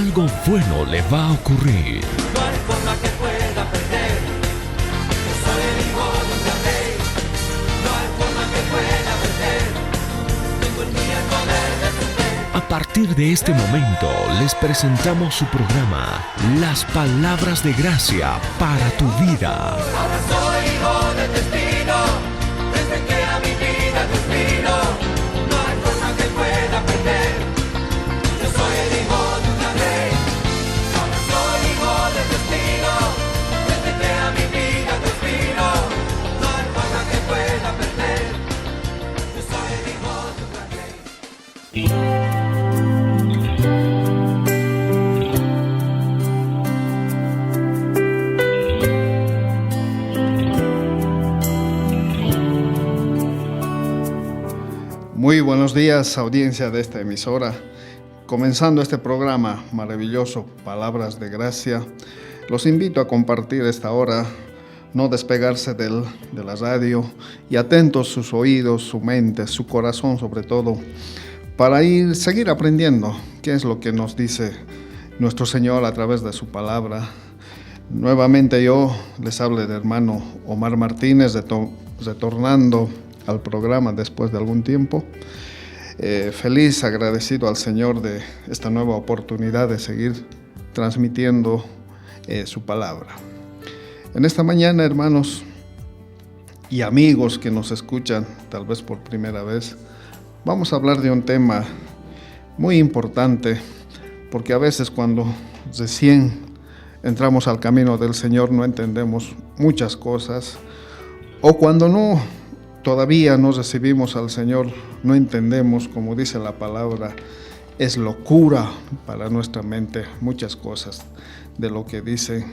algo bueno le va a ocurrir. No hay forma que pueda perder. Yo soy el hijo de un gran rey. No hay forma que pueda perder. Tengo en mí el poder de vencer. A partir de este momento les presentamos su programa Las Palabras de Gracia para tu vida. Ahora soy hijo del destino. Desde que a mi vida Dios vino. No hay forma que pueda perder. Yo soy el hijo de un gran rey. Ahora soy hijo del destino. Desde que a mi vida Dios vino. No hay forma que pueda perder. Yo soy el hijo de un gran rey. Muy buenos días, audiencia de esta emisora. Comenzando este programa maravilloso, Palabras de Gracia, los invito a compartir esta hora, no despegarse de la radio y atentos sus oídos, su mente, su corazón sobre todo, para seguir aprendiendo qué es lo que nos dice nuestro Señor a través de su palabra. Nuevamente yo les hablo del hermano Omar Martínez, retornando al programa después de algún tiempo. Feliz, agradecido al Señor de esta nueva oportunidad de seguir transmitiendo su palabra. En esta mañana, hermanos y amigos que nos escuchan tal vez por primera vez, vamos a hablar de un tema muy importante, porque a veces cuando recién entramos al camino del Señor no entendemos muchas cosas, o cuando todavía no recibimos al Señor, no entendemos, como dice la palabra, es locura para nuestra mente muchas cosas de lo que dice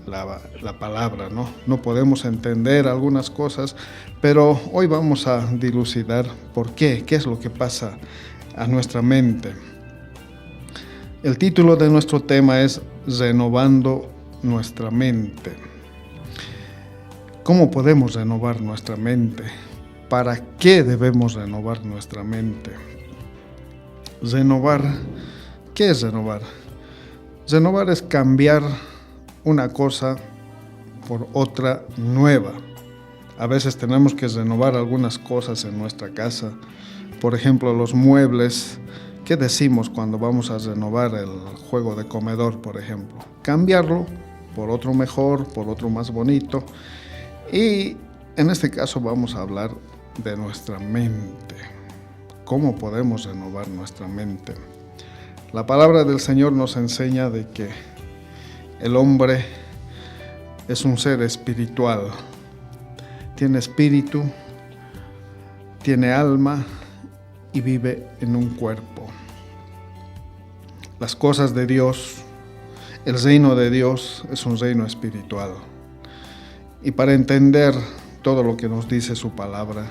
la palabra, ¿no? No podemos entender algunas cosas, pero hoy vamos a dilucidar por qué es lo que pasa a nuestra mente. El título de nuestro tema es Renovando nuestra mente. ¿Cómo podemos renovar nuestra mente? ¿Para qué debemos renovar nuestra mente? Renovar, ¿qué es renovar? Renovar es cambiar una cosa por otra nueva. A veces tenemos que renovar algunas cosas en nuestra casa. Por ejemplo, los muebles. ¿Qué decimos cuando vamos a renovar el juego de comedor, por ejemplo? Cambiarlo por otro mejor, por otro más bonito. Y en este caso vamos a hablar de nuestra mente. ¿Cómo podemos renovar nuestra mente? La palabra del Señor nos enseña de que el hombre es un ser espiritual. Tiene espíritu, tiene alma y vive en un cuerpo. Las cosas de Dios, el reino de Dios es un reino espiritual. Y para entender todo lo que nos dice su palabra,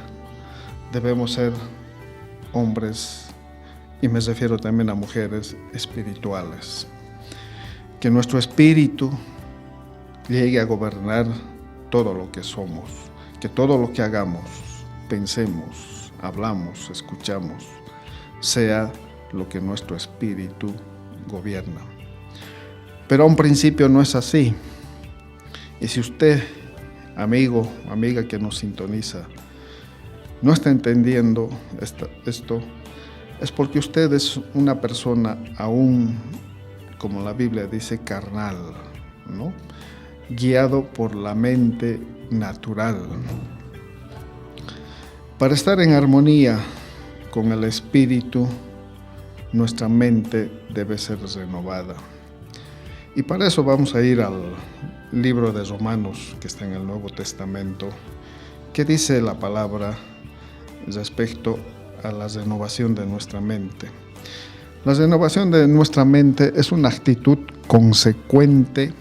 debemos ser hombres, y me refiero también a mujeres espirituales. Que nuestro espíritu llegue a gobernar todo lo que somos, que todo lo que hagamos, pensemos, hablamos, escuchamos, sea lo que nuestro espíritu gobierna. Pero a un principio no es así. Y si usted, amigo, amiga que nos sintoniza, no está entendiendo esto, es porque usted es una persona aún, como la Biblia dice, carnal, ¿no? Guiado por la mente natural. Para estar en armonía con el espíritu, nuestra mente debe ser renovada. Y para eso vamos a ir al libro de Romanos, que está en el Nuevo Testamento, que dice la palabra respecto a la renovación de nuestra mente. La renovación de nuestra mente es una actitud consecuente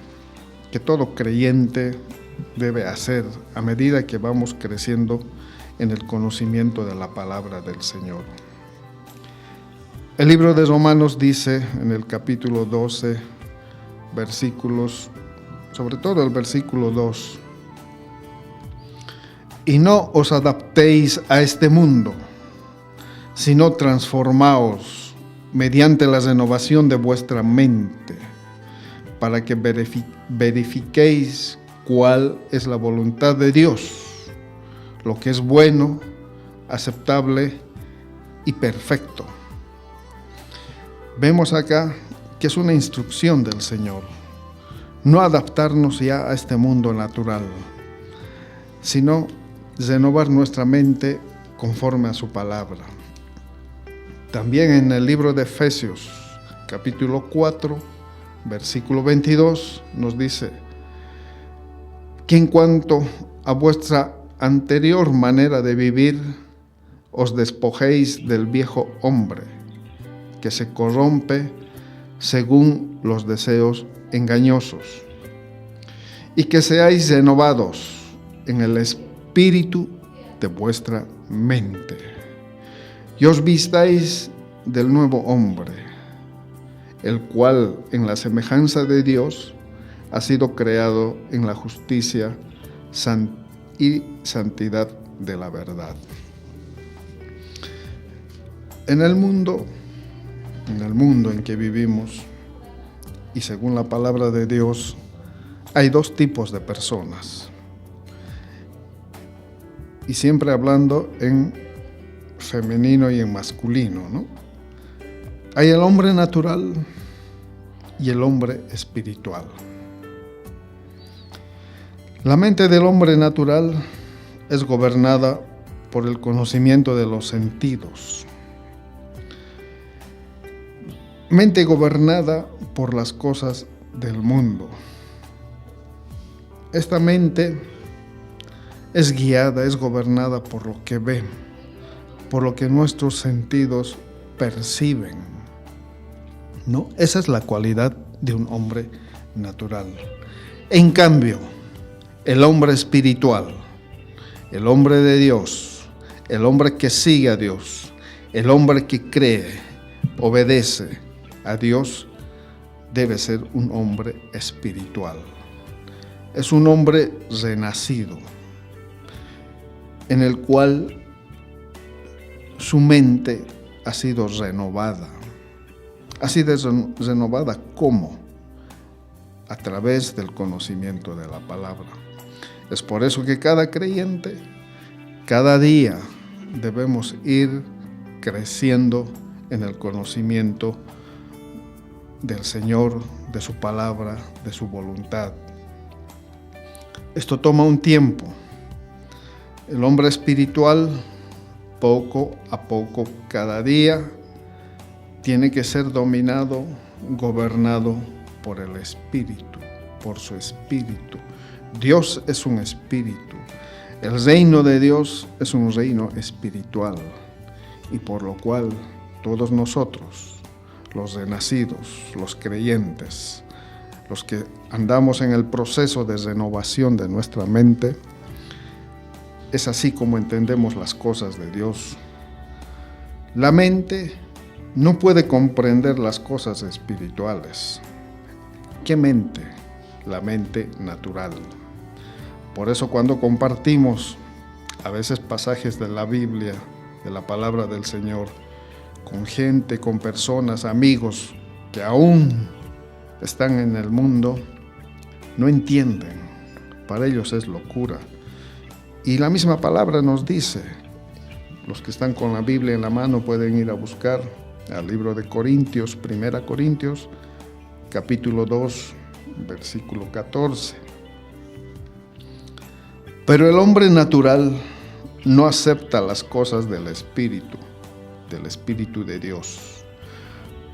que todo creyente debe hacer a medida que vamos creciendo en el conocimiento de la palabra del Señor. El libro de Romanos dice en el capítulo 12, versículos, sobre todo el versículo 2, y no os adaptéis a este mundo, sino transformaos mediante la renovación de vuestra mente, para que verifiquéis cuál es la voluntad de Dios, lo que es bueno, aceptable y perfecto. Vemos acá que es una instrucción del Señor, no adaptarnos ya a este mundo natural, sino renovar nuestra mente conforme a su palabra. También en el libro de Efesios, capítulo 4, versículo 22, nos dice que en cuanto a vuestra anterior manera de vivir, os despojéis del viejo hombre, que se corrompe según los deseos engañosos, y que seáis renovados en el espíritu de vuestra mente, y os vistáis del nuevo hombre, el cual en la semejanza de Dios ha sido creado en la justicia y santidad de la verdad. En el mundo en que vivimos, y según la palabra de Dios, hay dos tipos de personas. Y siempre hablando en femenino y en masculino, ¿no? Hay el hombre natural y el hombre espiritual. La mente del hombre natural es gobernada por el conocimiento de los sentidos. Mente gobernada por las cosas del mundo. Esta mente es guiada, es gobernada por lo que ve, por lo que nuestros sentidos perciben, ¿no? Esa es la cualidad de un hombre natural. En cambio, el hombre espiritual, el hombre de Dios, el hombre que sigue a Dios, el hombre que cree, obedece a Dios, debe ser un hombre espiritual. Es un hombre renacido, en el cual su mente ha sido renovada. Ha sido renovada ¿cómo? A través del conocimiento de la palabra. Es por eso que cada creyente, cada día, debemos ir creciendo en el conocimiento del Señor, de su palabra, de su voluntad. Esto toma un tiempo. El hombre espiritual, poco a poco, cada día, tiene que ser dominado, gobernado por el Espíritu, por su Espíritu. Dios es un Espíritu. El reino de Dios es un reino espiritual, y por lo cual todos nosotros, los renacidos, los creyentes, los que andamos en el proceso de renovación de nuestra mente, es así como entendemos las cosas de Dios. La mente no puede comprender las cosas espirituales. ¿Qué mente? La mente natural. Por eso cuando compartimos a veces pasajes de la Biblia, de la palabra del Señor, con gente, con personas, amigos que aún están en el mundo, no entienden. Para ellos es locura. Y la misma palabra nos dice, los que están con la Biblia en la mano pueden ir a buscar al libro de Corintios, 1 Corintios, capítulo 2, versículo 14. Pero el hombre natural no acepta las cosas del Espíritu de Dios,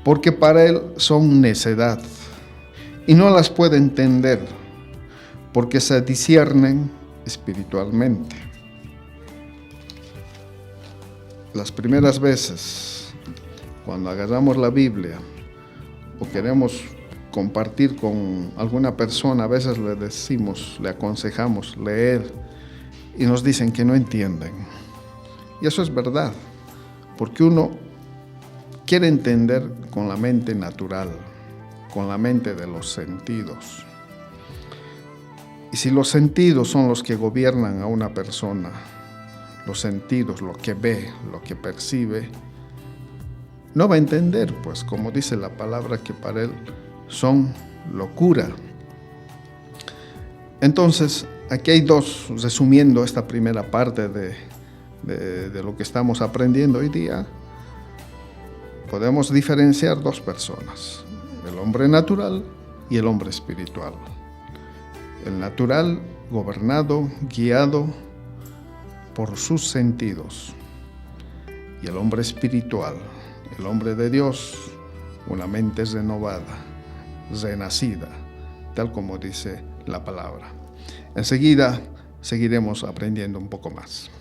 porque para él son necedad y no las puede entender, porque se disciernen espiritualmente. Las primeras veces, cuando agarramos la Biblia o queremos compartir con alguna persona, a veces le decimos, le aconsejamos leer y nos dicen que no entienden. Y eso es verdad, porque uno quiere entender con la mente natural, con la mente de los sentidos. Y si los sentidos son los que gobiernan a una persona, los sentidos, lo que ve, lo que percibe, no va a entender, pues como dice la palabra, que para él son locura. Entonces, aquí hay dos, resumiendo esta primera parte de lo que estamos aprendiendo hoy día, podemos diferenciar dos personas, el hombre natural y el hombre espiritual. El natural, gobernado, guiado por sus sentidos, y el hombre espiritual, el hombre de Dios, una mente renovada, renacida, tal como dice la palabra. Enseguida seguiremos aprendiendo un poco más.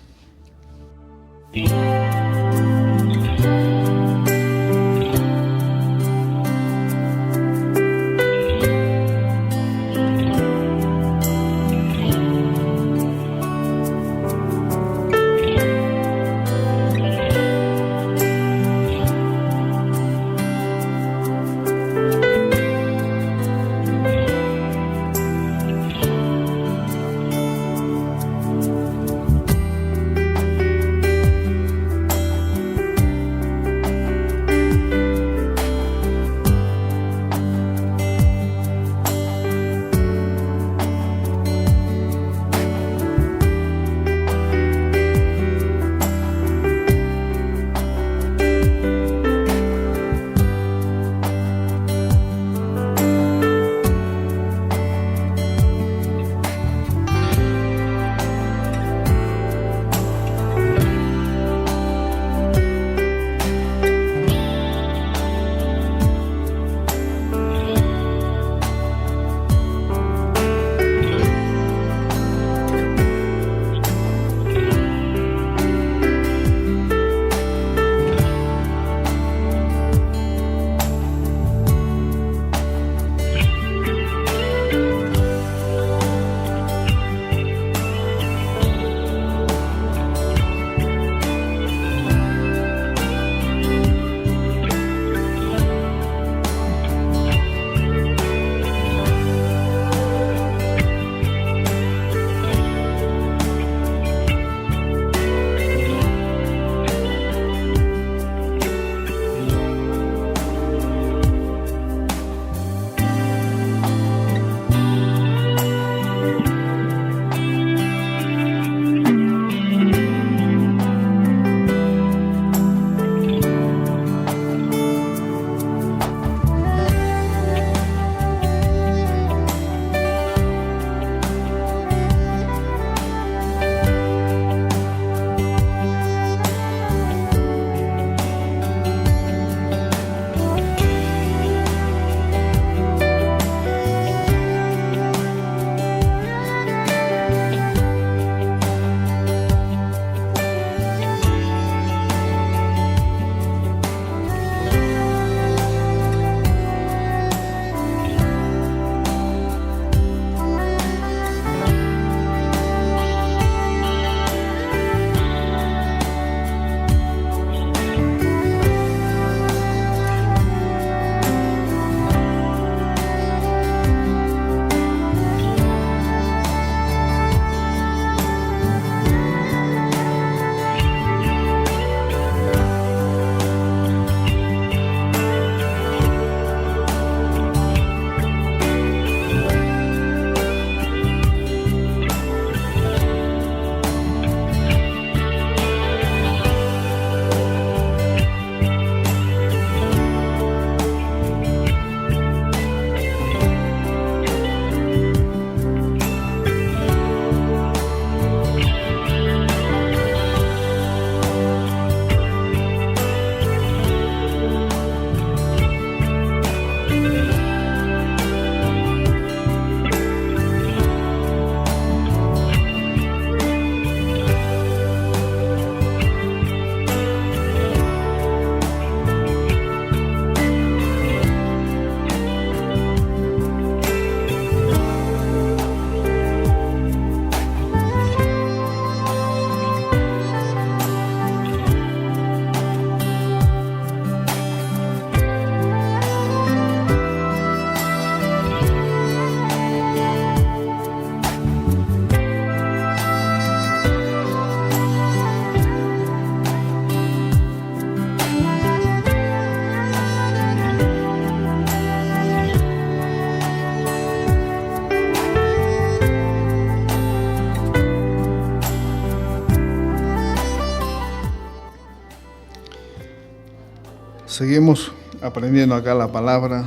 Seguimos aprendiendo acá la palabra,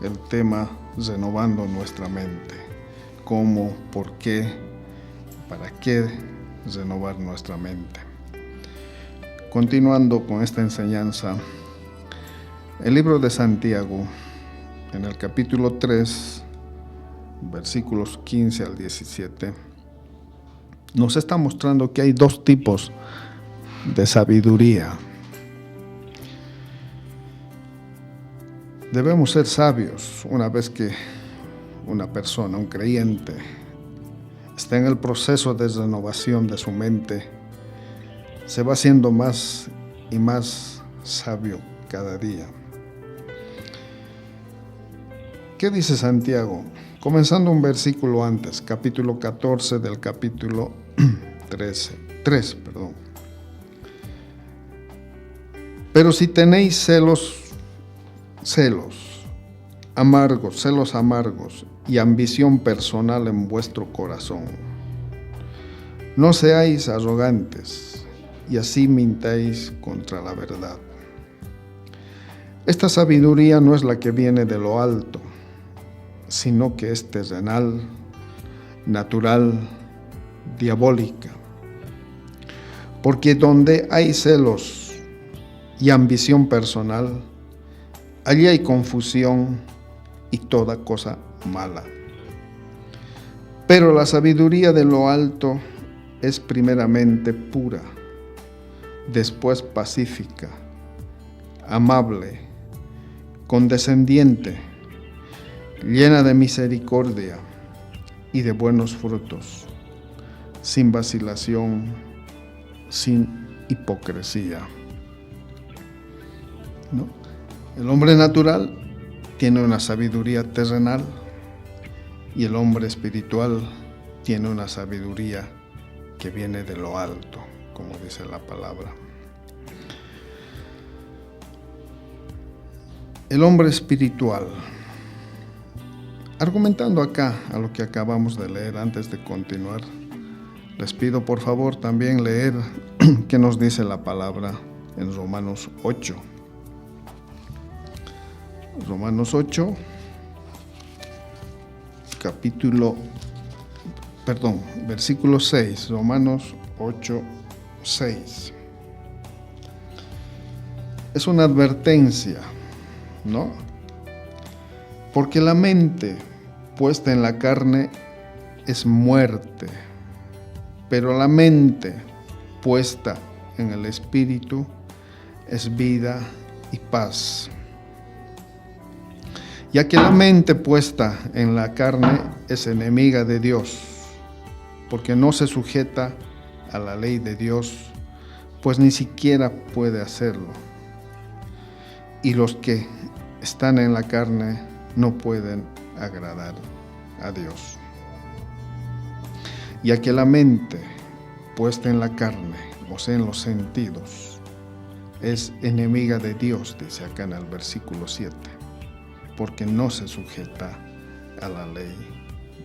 el tema renovando nuestra mente. ¿Cómo? ¿Por qué? ¿Para qué renovar nuestra mente? Continuando con esta enseñanza, el libro de Santiago, en el capítulo 3, versículos 15 al 17, nos está mostrando que hay dos tipos de sabiduría. Debemos ser sabios una vez que una persona, un creyente, está en el proceso de renovación de su mente. Se va haciendo más y más sabio cada día. ¿Qué dice Santiago? Comenzando un versículo antes, capítulo 14 del capítulo 3. Pero si tenéis celos amargos y ambición personal en vuestro corazón, no seáis arrogantes y así mintáis contra la verdad. Esta sabiduría no es la que viene de lo alto, sino que es terrenal, natural, diabólica. Porque donde hay celos y ambición personal, allí hay confusión y toda cosa mala. Pero la sabiduría de lo alto es primeramente pura, después pacífica, amable, condescendiente, llena de misericordia y de buenos frutos, sin vacilación, sin hipocresía. ¿No? El hombre natural tiene una sabiduría terrenal y el hombre espiritual tiene una sabiduría que viene de lo alto, como dice la palabra. El hombre espiritual, argumentando acá a lo que acabamos de leer antes de continuar, les pido por favor también leer qué nos dice la palabra en Romanos 8. Romanos 8, versículo 6, Romanos 8, 6. Es una advertencia, ¿no? Porque la mente puesta en la carne es muerte, pero la mente puesta en el espíritu es vida y paz. Ya que la mente puesta en la carne es enemiga de Dios, porque no se sujeta a la ley de Dios, pues ni siquiera puede hacerlo. Y los que están en la carne no pueden agradar a Dios. Ya que la mente puesta en la carne, o sea, en los sentidos, es enemiga de Dios, dice acá en el versículo 7. Porque no se sujeta a la ley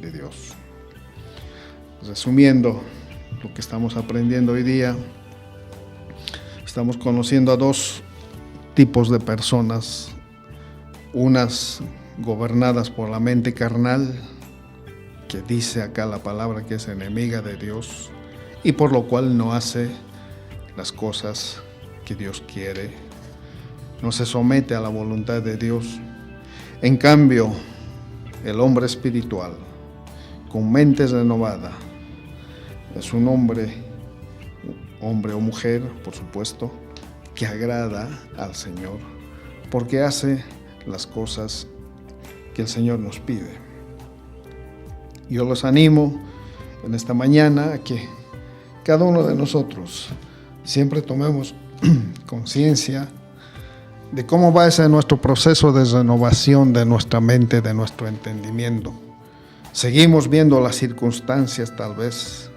de Dios. Resumiendo lo que estamos aprendiendo hoy día, estamos conociendo a dos tipos de personas, unas gobernadas por la mente carnal, que dice acá la palabra que es enemiga de Dios, y por lo cual no hace las cosas que Dios quiere, no se somete a la voluntad de Dios. En cambio, el hombre espiritual, con mente renovada, es un hombre o mujer, por supuesto, que agrada al Señor, porque hace las cosas que el Señor nos pide. Yo los animo en esta mañana a que cada uno de nosotros siempre tomemos conciencia de cómo va ese nuestro proceso de renovación de nuestra mente, de nuestro entendimiento. Seguimos viendo las circunstancias, tal vez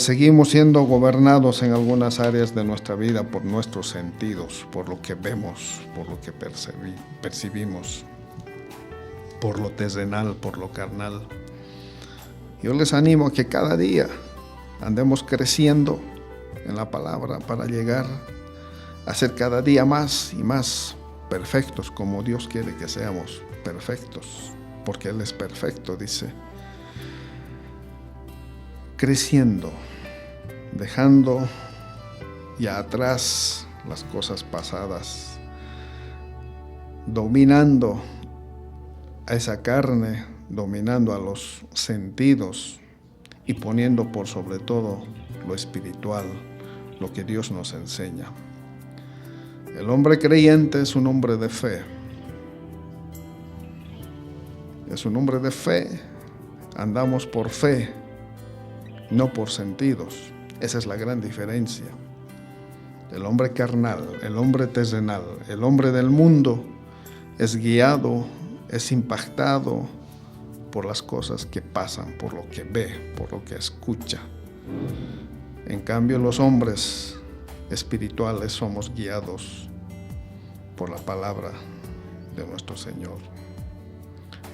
seguimos siendo gobernados en algunas áreas de nuestra vida por nuestros sentidos, por lo que vemos, por lo que percibimos, por lo terrenal, por lo carnal. Yo les animo a que cada día andemos creciendo en la palabra para llegar a ser cada día más y más perfectos, como Dios quiere que seamos perfectos, porque Él es perfecto, dice. Creciendo, dejando ya atrás las cosas pasadas, dominando a esa carne, dominando a los sentidos y poniendo por sobre todo lo espiritual, lo que Dios nos enseña. El hombre creyente es un hombre de fe. Es un hombre de fe. Andamos por fe, no por sentidos. Esa es la gran diferencia. El hombre carnal, el hombre terrenal, el hombre del mundo es guiado, es impactado por las cosas que pasan, por lo que ve, por lo que escucha. En cambio, los hombres espirituales somos guiados por la palabra de nuestro Señor.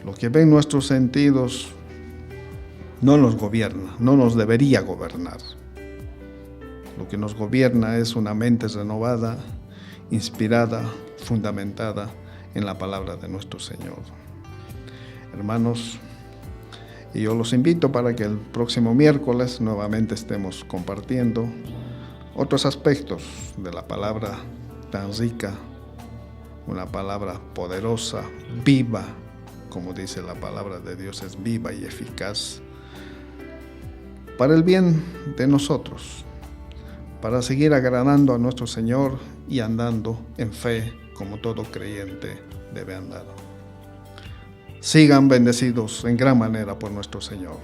Lo que ven nuestros sentidos no nos gobierna, no nos debería gobernar. Lo que nos gobierna es una mente renovada, inspirada, fundamentada en la palabra de nuestro Señor. Hermanos, y yo los invito para que el próximo miércoles nuevamente estemos compartiendo otros aspectos de la palabra tan rica, una palabra poderosa, viva, como dice la palabra de Dios, es viva y eficaz, para el bien de nosotros, para seguir agradando a nuestro Señor y andando en fe como todo creyente debe andar. Sigan bendecidos en gran manera por nuestro Señor.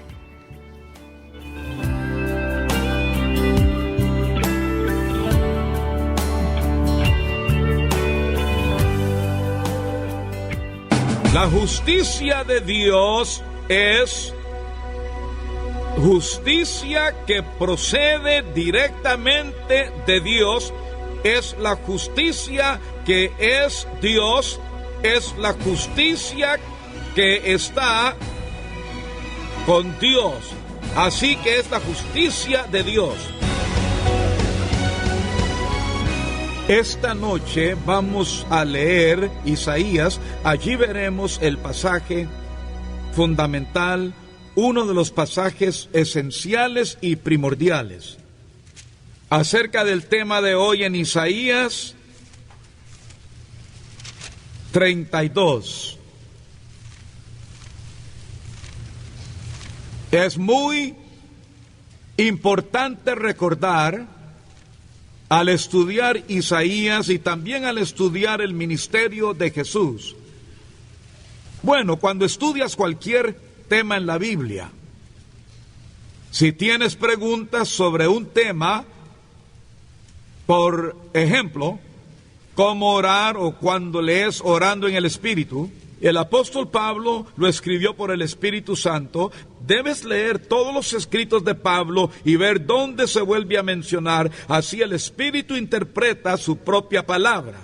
La justicia de Dios es justicia que procede directamente de Dios, es la justicia que es Dios, es la justicia que está con Dios. Así que es la justicia de Dios. Esta noche vamos a leer Isaías. Allí veremos el pasaje fundamental, uno de los pasajes esenciales y primordiales acerca del tema de hoy en Isaías 32. Es muy importante recordar, al estudiar Isaías y también al estudiar el ministerio de Jesús. Bueno, cuando estudias cualquier tema en la Biblia, si tienes preguntas sobre un tema, por ejemplo, cómo orar o cuando lees orando en el Espíritu, el apóstol Pablo lo escribió por el Espíritu Santo. Debes leer todos los escritos de Pablo y ver dónde se vuelve a mencionar. Así el Espíritu interpreta su propia palabra.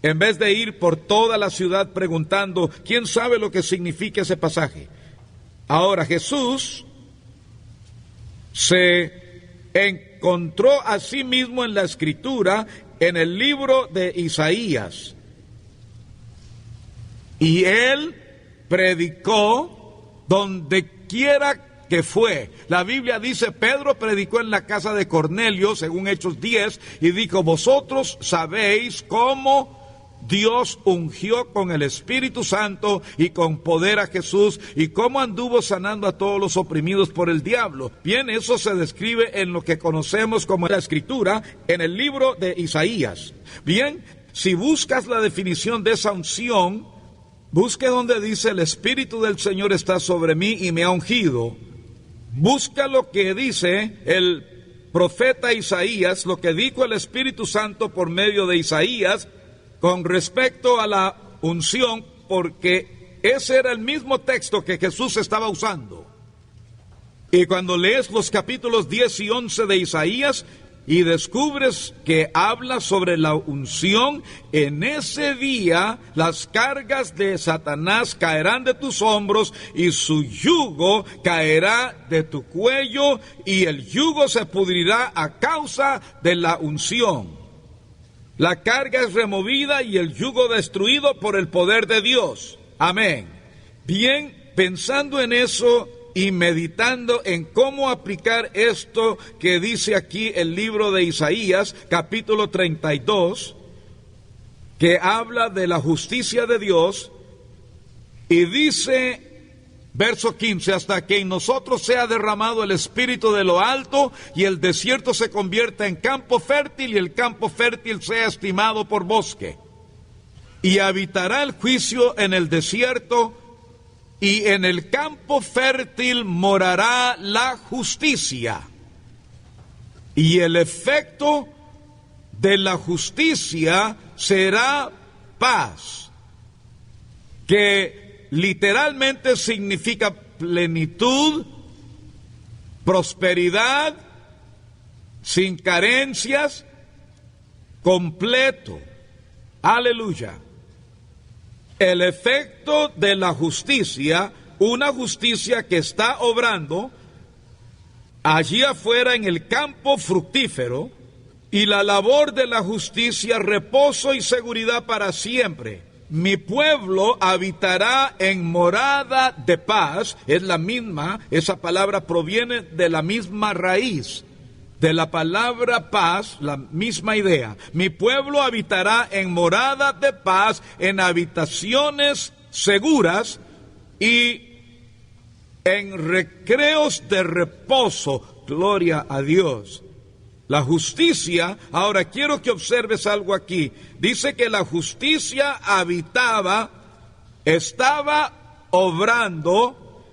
En vez de ir por toda la ciudad preguntando, ¿quién sabe lo que significa ese pasaje? Ahora Jesús se encontró a sí mismo en la Escritura, en el libro de Isaías. Y él predicó donde quiera que fue. La Biblia dice, Pedro predicó en la casa de Cornelio, según Hechos 10, y dijo, vosotros sabéis cómo Dios ungió con el Espíritu Santo y con poder a Jesús, y cómo anduvo sanando a todos los oprimidos por el diablo. Bien, eso se describe en lo que conocemos como la Escritura, en el libro de Isaías. Bien, si buscas la definición de esa unción, busque donde dice el Espíritu del Señor está sobre mí y me ha ungido. Busca lo que dice el profeta Isaías, lo que dijo el Espíritu Santo por medio de Isaías con respecto a la unción, porque ese era el mismo texto que Jesús estaba usando. Y cuando lees los capítulos 10 y 11 de Isaías y descubres que habla sobre la unción, en ese día las cargas de Satanás caerán de tus hombros y su yugo caerá de tu cuello y el yugo se pudrirá a causa de la unción. La carga es removida y el yugo destruido por el poder de Dios. Amén. Bien, pensando en eso y meditando en cómo aplicar esto que dice aquí el libro de Isaías, capítulo 32, que habla de la justicia de Dios, y dice, verso 15, hasta que en nosotros sea derramado el Espíritu de lo alto y el desierto se convierta en campo fértil y el campo fértil sea estimado por bosque. Y habitará el juicio en el desierto y en el campo fértil morará la justicia. Y el efecto de la justicia será paz, que literalmente significa plenitud, prosperidad, sin carencias, completo. Aleluya. El efecto de la justicia, una justicia que está obrando allí afuera en el campo fructífero, y la labor de la justicia, reposo y seguridad para siempre. Mi pueblo habitará en morada de paz. Es la misma, esa palabra proviene de la misma raíz, de la palabra paz, la misma idea. Mi pueblo habitará en morada de paz, en habitaciones seguras y en recreos de reposo. Gloria a Dios. La justicia, ahora quiero que observes algo aquí. Dice que la justicia habitaba, estaba obrando,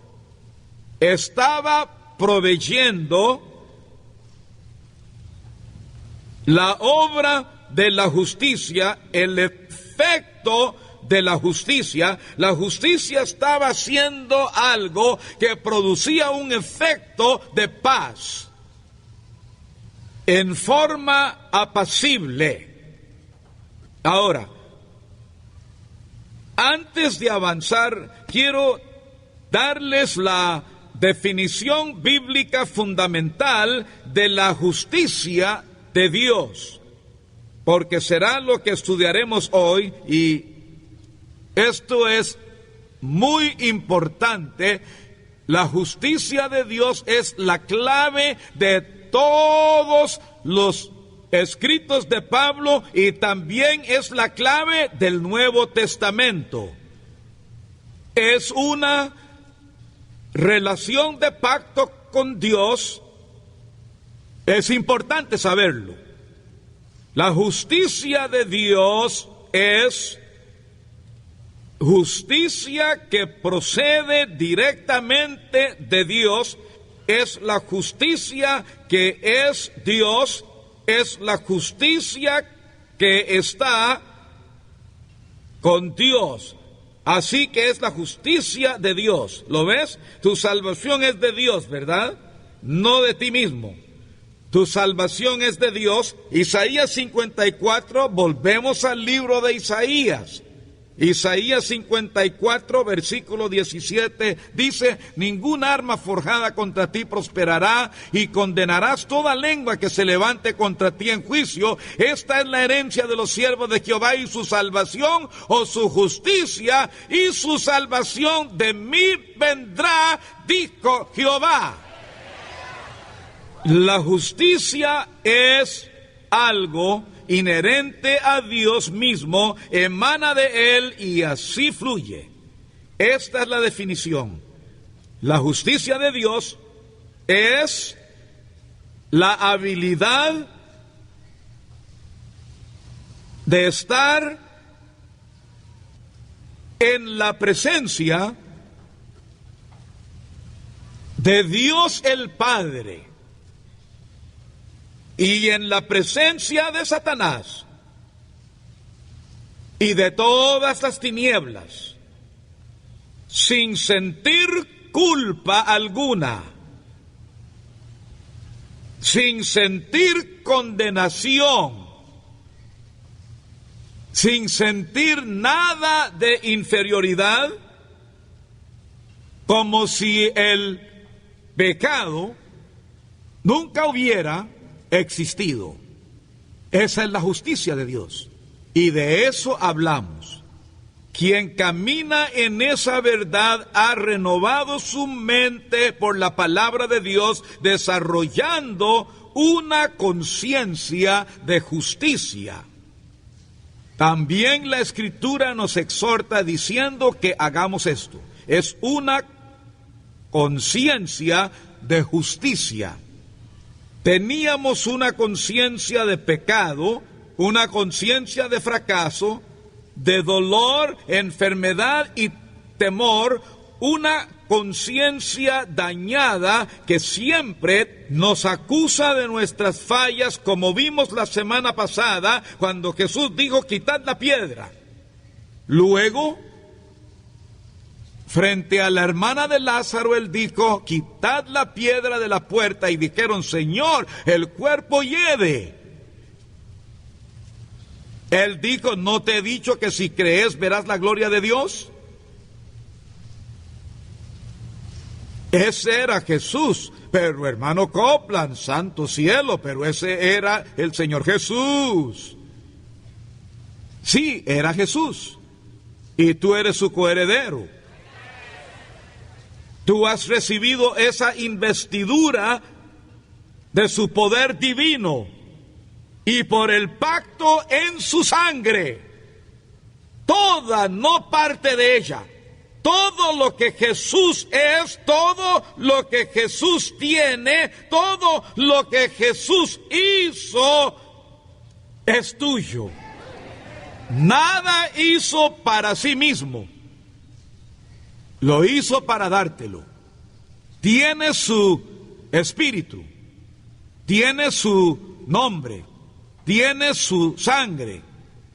estaba proveyendo. La obra de la justicia, el efecto de la justicia estaba haciendo algo que producía un efecto de paz en forma apacible. Ahora, antes de avanzar, quiero darles la definición bíblica fundamental de la justicia de Dios, porque será lo que estudiaremos hoy, y esto es muy importante. La justicia de Dios es la clave de todos los escritos de Pablo y también es la clave del Nuevo Testamento. Es una relación de pacto con Dios. Es importante saberlo. La justicia de Dios es justicia que procede directamente de Dios. Es la justicia que es Dios, es la justicia que está con Dios. Así que es la justicia de Dios. ¿Lo ves? Tu salvación es de Dios, ¿verdad? No de ti mismo. Tu salvación es de Dios. Isaías 54, volvemos al libro de Isaías. Isaías 54, versículo 17, dice: ningún arma forjada contra ti prosperará, y condenarás toda lengua que se levante contra ti en juicio. Esta es la herencia de los siervos de Jehová, y su salvación, o su justicia, y su salvación de mí vendrá, dijo Jehová. La justicia es algo inherente a Dios mismo, emana de Él y así fluye. Esta es la definición. La justicia de Dios es la habilidad de estar en la presencia de Dios el Padre y en la presencia de Satanás y de todas las tinieblas, sin sentir culpa alguna, sin sentir condenación, sin sentir nada de inferioridad, como si el pecado nunca hubiera existido. Esa es la justicia de Dios. Y de eso hablamos. Quien camina en esa verdad ha renovado su mente por la palabra de Dios, desarrollando una conciencia de justicia. También la Escritura nos exhorta diciendo que hagamos esto. Es una conciencia de justicia. Teníamos una conciencia de pecado, una conciencia de fracaso, de dolor, enfermedad y temor, una conciencia dañada que siempre nos acusa de nuestras fallas, como vimos la semana pasada cuando Jesús dijo: quitad la piedra. Luego, frente a la hermana de Lázaro, él dijo: quitad la piedra de la puerta, y dijeron: Señor, el cuerpo hiede. Él dijo: ¿no te he dicho que si crees verás la gloria de Dios? Ese era Jesús. Pero hermano Copeland, santo cielo, pero ese era el Señor Jesús. Sí, era Jesús. Y tú eres su coheredero. Tú has recibido esa investidura de su poder divino. Y por el pacto en su sangre, toda, no parte de ella, todo lo que Jesús es, todo lo que Jesús tiene, todo lo que Jesús hizo, es tuyo. Nada hizo para sí mismo, lo hizo para dártelo. Tiene su espíritu, tiene su nombre, tiene su sangre,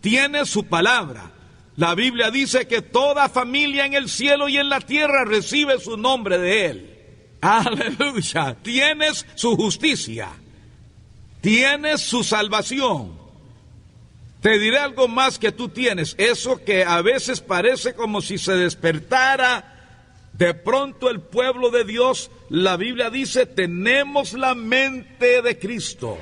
tiene su palabra. La Biblia dice que toda familia en el cielo y en la tierra recibe su nombre de Él. Aleluya. Tienes su justicia, tienes su salvación. Te diré algo más que tú tienes, eso que a veces parece como si se despertara de pronto el pueblo de Dios. La Biblia dice: tenemos la mente de Cristo.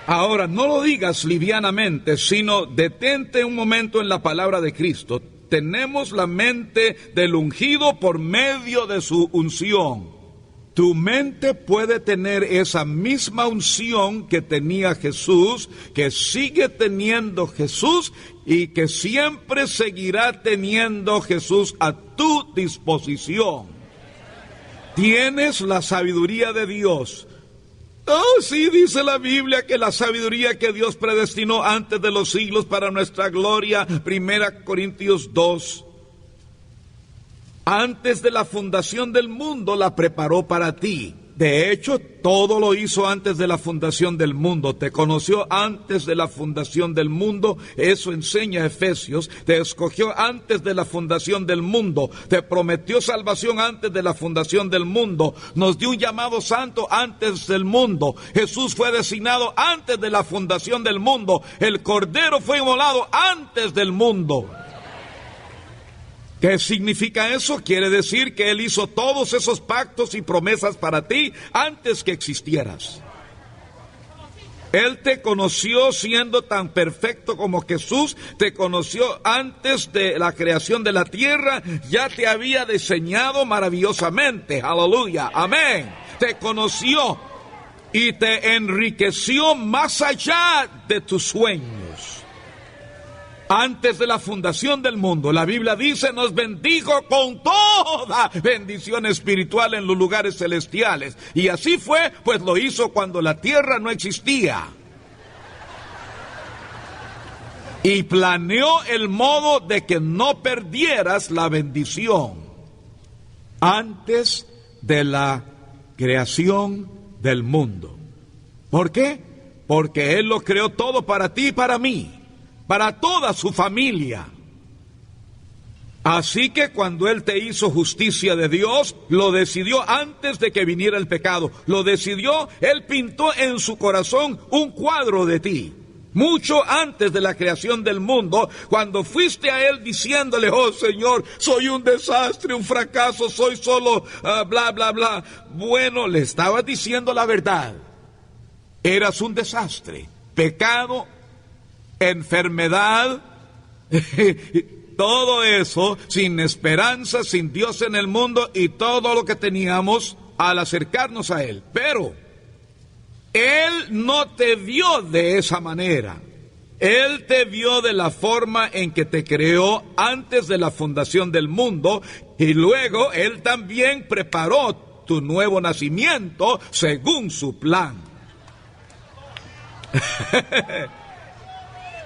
Ahora, no lo digas livianamente, sino detente un momento en la palabra de Cristo. Tenemos la mente del ungido por medio de su unción. Tu mente puede tener esa misma unción que tenía Jesús, que sigue teniendo Jesús y que siempre seguirá teniendo Jesús a tu disposición. Tienes la sabiduría de Dios. Oh, sí, dice la Biblia que la sabiduría que Dios predestinó antes de los siglos para nuestra gloria, 1 Corintios 2, antes de la fundación del mundo la preparó para ti. De hecho, todo lo hizo antes de la fundación del mundo. Te conoció antes de la fundación del mundo. Eso enseña Efesios. Te escogió antes de la fundación del mundo. Te prometió salvación antes de la fundación del mundo. Nos dio un llamado santo antes del mundo. Jesús fue designado antes de la fundación del mundo. El Cordero fue inmolado antes del mundo. ¿Qué significa eso? Quiere decir que Él hizo todos esos pactos y promesas para ti antes que existieras. Él te conoció siendo tan perfecto como Jesús, te conoció antes de la creación de la tierra, ya te había diseñado maravillosamente. Aleluya, amén. Te conoció y te enriqueció más allá de tus sueños. Antes de la fundación del mundo, la Biblia dice, nos bendijo con toda bendición espiritual en los lugares celestiales. Y así fue, pues lo hizo cuando la tierra no existía. Y planeó el modo de que no perdieras la bendición antes de la creación del mundo. ¿Por qué? Porque Él lo creó todo para ti y para mí, para toda su familia. Así que cuando Él te hizo justicia de Dios, lo decidió antes de que viniera el pecado. Lo decidió, Él pintó en su corazón un cuadro de ti, mucho antes de la creación del mundo, cuando fuiste a Él diciéndole: oh Señor, soy un desastre, un fracaso, soy solo bla, bla, bla. Bueno, le estabas diciendo la verdad. Eras un desastre, pecado enfermedad, todo eso, sin esperanza, sin Dios en el mundo y todo lo que teníamos al acercarnos a Él. Pero Él no te vio de esa manera. Él te vio de la forma en que te creó antes de la fundación del mundo, y luego Él también preparó tu nuevo nacimiento según su plan.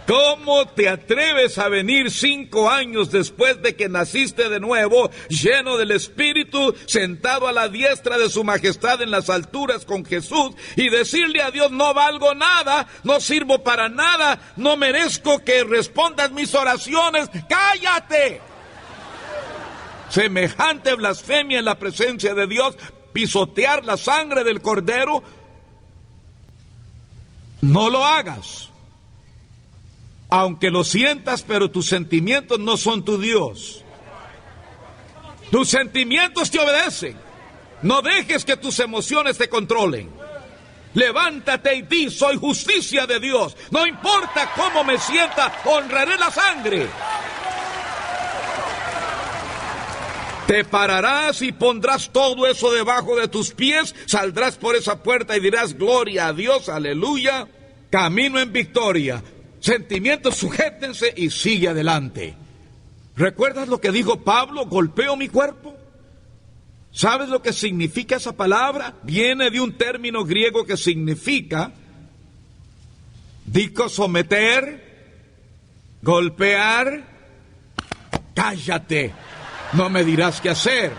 ¿Cómo te atreves a venir 5 años después de que naciste de nuevo, lleno del Espíritu, sentado a la diestra de su majestad en las alturas con Jesús, y decirle a Dios: no valgo nada, no sirvo para nada, no merezco que respondas mis oraciones? ¡Cállate! Semejante blasfemia en la presencia de Dios, pisotear la sangre del Cordero. No lo hagas. Aunque lo sientas, pero tus sentimientos no son tu Dios. Tus sentimientos te obedecen. No dejes que tus emociones te controlen. Levántate y di: soy justicia de Dios. No importa cómo me sienta, honraré la sangre. Te pararás y pondrás todo eso debajo de tus pies. Saldrás por esa puerta y dirás: gloria a Dios, aleluya. Camino en victoria. Sentimientos, sujétense y sigue adelante. ¿Recuerdas lo que dijo Pablo? ¿Golpeo mi cuerpo? ¿Sabes lo que significa esa palabra? Viene de un término griego que significa someter, golpear. Cállate, no me dirás qué hacer.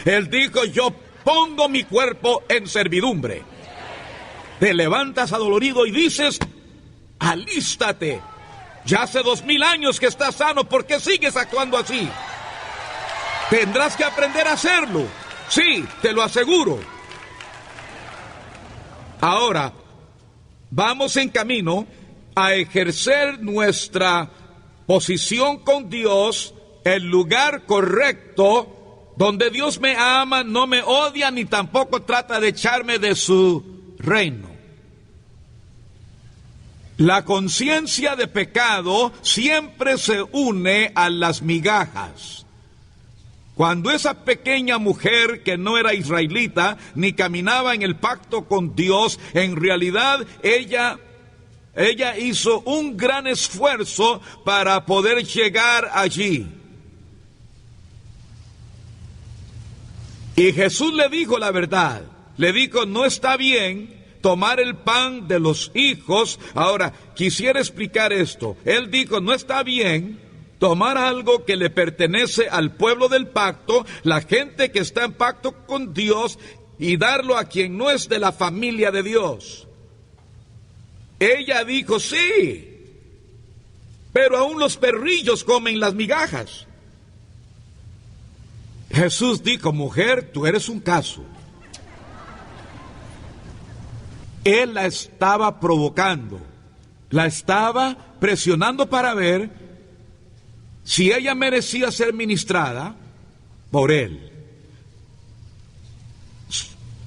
Él dijo: yo pongo mi cuerpo en servidumbre. Te levantas adolorido y dices: alístate. Ya hace 2000 años que estás sano, ¿por qué sigues actuando así? Tendrás que aprender a hacerlo. Sí, te lo aseguro. Ahora, vamos en camino a ejercer nuestra posición con Dios, el lugar correcto, donde Dios me ama, no me odia, ni tampoco trata de echarme de su reino. La conciencia de pecado siempre se une a las migajas. Cuando esa pequeña mujer que no era israelita ni caminaba en el pacto con Dios, en realidad ella hizo un gran esfuerzo para poder llegar allí. Y Jesús le dijo la verdad. Le dijo: no está bien tomar el pan de los hijos. Ahora, quisiera explicar esto. Él dijo: no está bien tomar algo que le pertenece al pueblo del pacto, la gente que está en pacto con Dios, y darlo a quien no es de la familia de Dios. Ella dijo: sí, pero aún los perrillos comen las migajas. Jesús dijo: mujer, tú eres un caso. Él la estaba provocando, la estaba presionando para ver si ella merecía ser ministrada por él.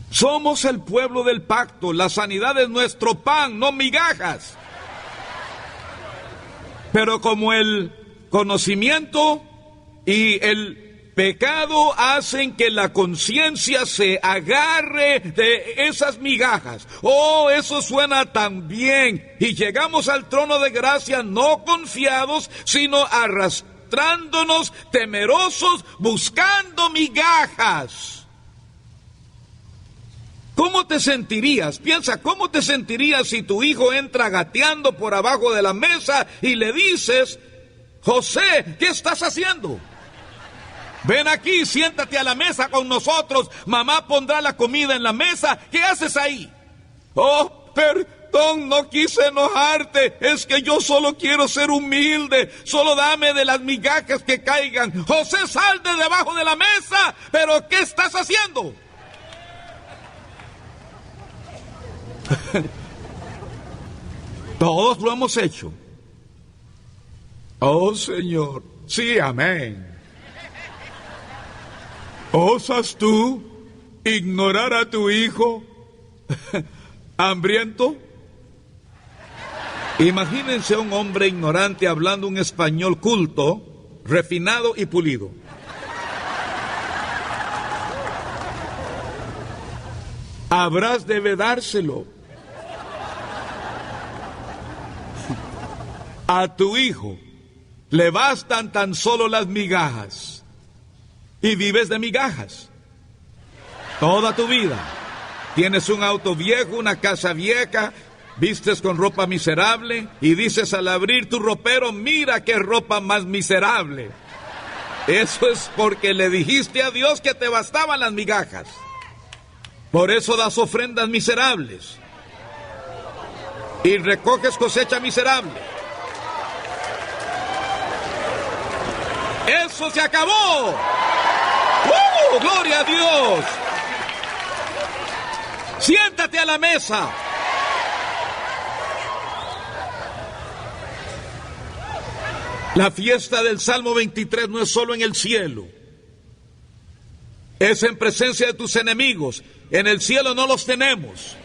Somos el pueblo del pacto, la sanidad es nuestro pan, no migajas. Pero como el conocimiento y el pecado hacen que la conciencia se agarre de esas migajas. Oh, eso suena tan bien. Y llegamos al trono de gracia no confiados, sino arrastrándonos, temerosos, buscando migajas. ¿Cómo te sentirías? Piensa, ¿cómo te sentirías si tu hijo entra gateando por abajo de la mesa y le dices: José, ¿qué estás haciendo? Ven aquí, siéntate a la mesa con nosotros. Mamá pondrá la comida en la mesa. ¿Qué haces ahí? Oh, perdón, no quise enojarte. Es que yo solo quiero ser humilde. Solo dame de las migajas que caigan. José, sal de debajo de la mesa. ¿Pero qué estás haciendo? Todos lo hemos hecho. Oh, Señor. Sí, amén. ¿Osas tú ignorar a tu hijo hambriento? Imagínense a un hombre ignorante hablando un español culto, refinado y pulido. Habrás de vedárselo. A tu hijo le bastan tan solo las migajas y vives de migajas toda tu vida. Tienes un auto viejo, una casa vieja, vistes con ropa miserable y dices al abrir tu ropero, mira qué ropa más miserable. Eso es porque le dijiste a Dios que te bastaban las migajas. Por eso das ofrendas miserables y recoges cosecha miserable. ¡Eso se acabó! ¡Gloria a Dios! Siéntate a la mesa. La fiesta del Salmo 23 no es solo en el cielo. Es en presencia de tus enemigos. En el cielo no los tenemos.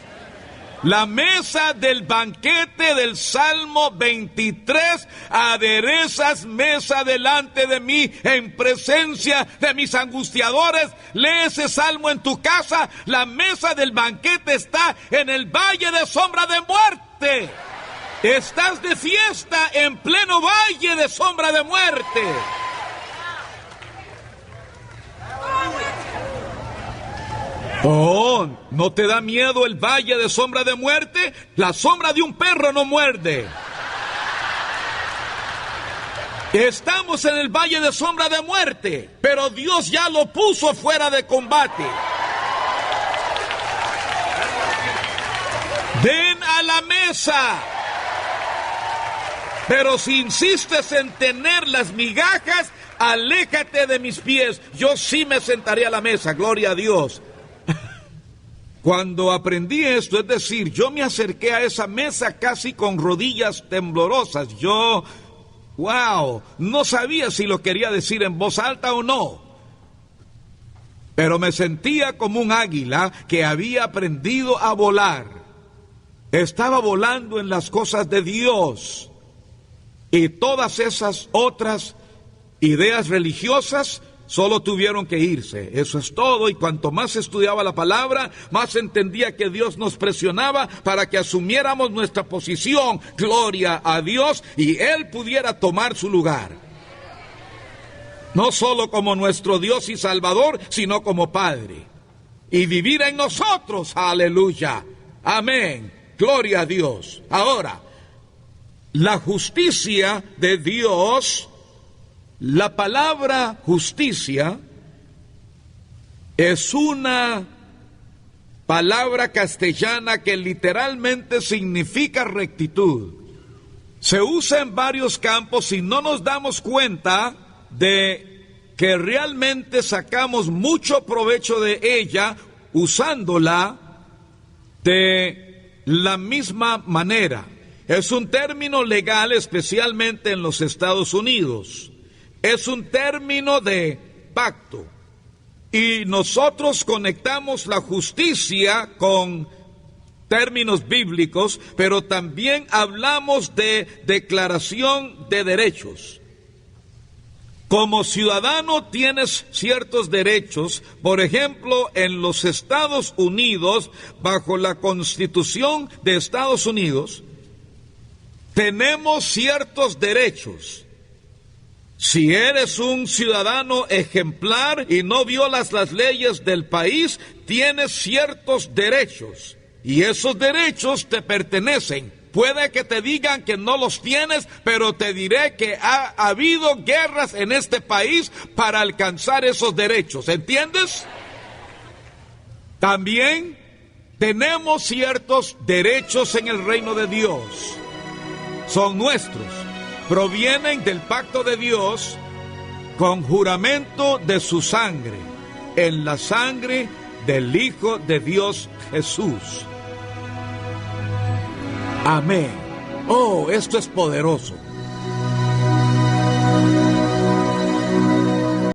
La mesa del banquete del Salmo 23, aderezas mesa delante de mí en presencia de mis angustiadores. Lee ese salmo en tu casa. La mesa del banquete está en el valle de sombra de muerte. Estás de fiesta en pleno valle de sombra de muerte. Oh, ¿no te da miedo el valle de sombra de muerte? La sombra de un perro no muerde. Estamos en el valle de sombra de muerte, pero Dios ya lo puso fuera de combate. Ven a la mesa. Pero si insistes en tener las migajas, aléjate de mis pies. Yo sí me sentaré a la mesa, gloria a Dios. Cuando aprendí esto, es decir, yo me acerqué a esa mesa casi con rodillas temblorosas. No sabía si lo quería decir en voz alta o no. Pero me sentía como un águila que había aprendido a volar. Estaba volando en las cosas de Dios. Y todas esas otras ideas religiosas solo tuvieron que irse. Eso es todo. Y cuanto más estudiaba la palabra, más entendía que Dios nos presionaba para que asumiéramos nuestra posición. Gloria a Dios. Y Él pudiera tomar su lugar. No solo como nuestro Dios y Salvador, sino como Padre. Y vivir en nosotros. Aleluya. Amén. Gloria a Dios. Ahora, la justicia de Dios. La palabra justicia es una palabra castellana que literalmente significa rectitud. Se usa en varios campos y no nos damos cuenta de que realmente sacamos mucho provecho de ella usándola de la misma manera. Es un término legal especialmente en los Estados Unidos. Es un término de pacto. Y nosotros conectamos la justicia con términos bíblicos, pero también hablamos de declaración de derechos. Como ciudadano tienes ciertos derechos. Por ejemplo, en los Estados Unidos, bajo la Constitución de Estados Unidos, tenemos ciertos derechos. Si eres un ciudadano ejemplar y no violas las leyes del país, tienes ciertos derechos. Y esos derechos te pertenecen. Puede que te digan que no los tienes, pero te diré que ha habido guerras en este país para alcanzar esos derechos. ¿Entiendes? También tenemos ciertos derechos en el reino de Dios. Son nuestros. Provienen del pacto de Dios con juramento de su sangre, en la sangre del Hijo de Dios Jesús. Amén. Oh, esto es poderoso.